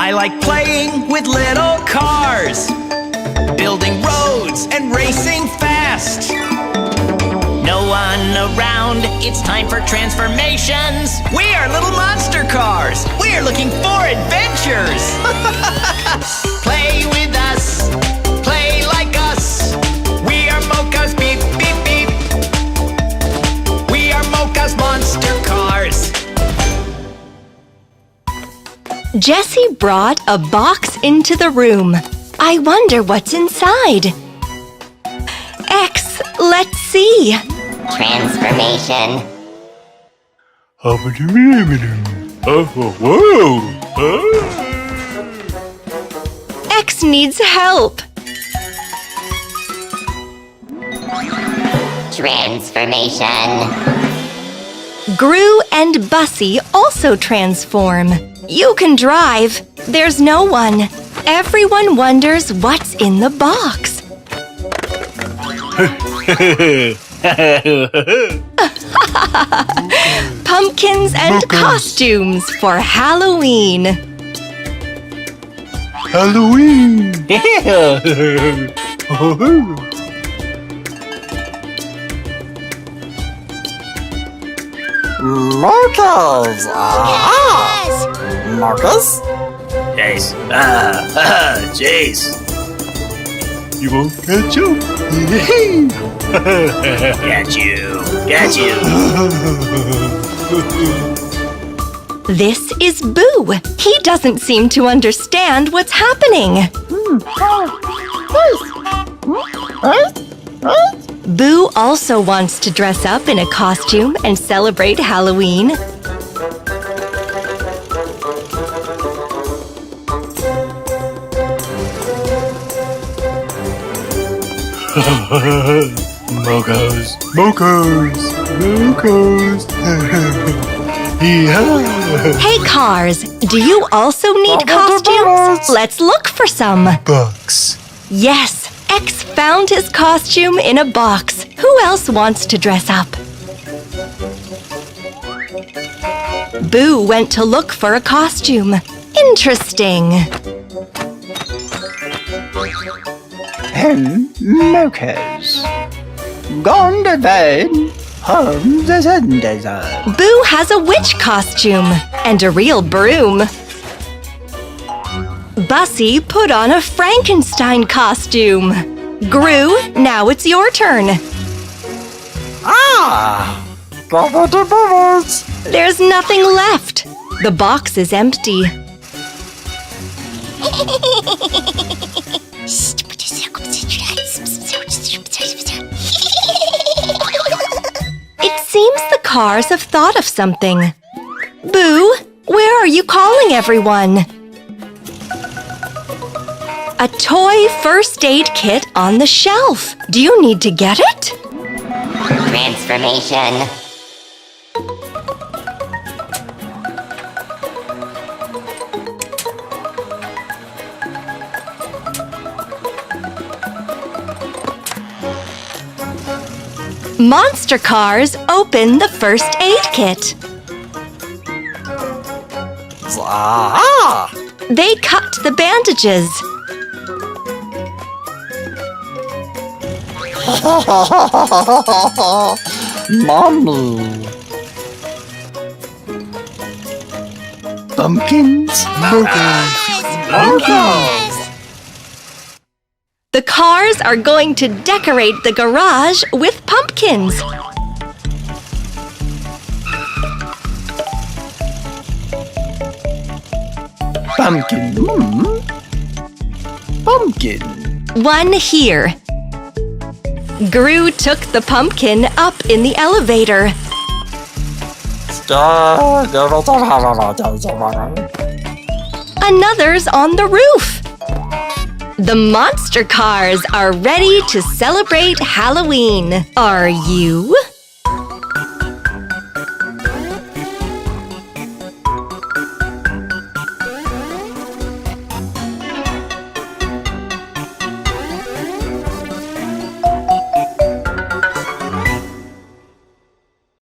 I like playing with little cars, building roads and racing fast. No one around, it's time for transformations. We are little monster cars. We are looking for adventures. Play with us, play like us. We are Mocas, beep, beep, beep. We are Mocas monster cars. Jessie brought a box into the room. I wonder what's inside. X, let's see. Transformation. X needs help. Transformation. Gru and Bussy also transform. You can drive. There's no one. Everyone wonders what's in the box. Pumpkins and costumes for Halloween. Halloween! Mocas! Mocas? Chase. Chase. You won't catch up. Got you. Got you. This is Boo. He doesn't seem to understand what's happening. Boo also wants to dress up in a costume and celebrate Halloween. Mocas, Mocas, Mocas. Yeah. Hey, cars, do you also need costumes? Let's look for some. Box. Yes, X found his costume in a box. Who else wants to dress up? Boo went to look for a costume. Interesting. Mocas. Gone to bed. Home the Sundays. Boo has a witch costume and a real broom. Bussy put on a Frankenstein costume. Gru, now it's your turn. There's nothing left. The box is empty. It seems the cars have thought of something. Boo, where are you calling everyone? A toy first aid kit on the shelf. Do you need to get it? Transformation. Monster cars open the first aid kit. They cut the bandages. Mommy. Pumpkins. Mocas. Mocas. The cars are going to decorate the garage with pumpkins. Pumpkin. Pumpkin. One here. Gru took the pumpkin up in the elevator. Another's on the roof. The monster cars are ready to celebrate Halloween. Are you?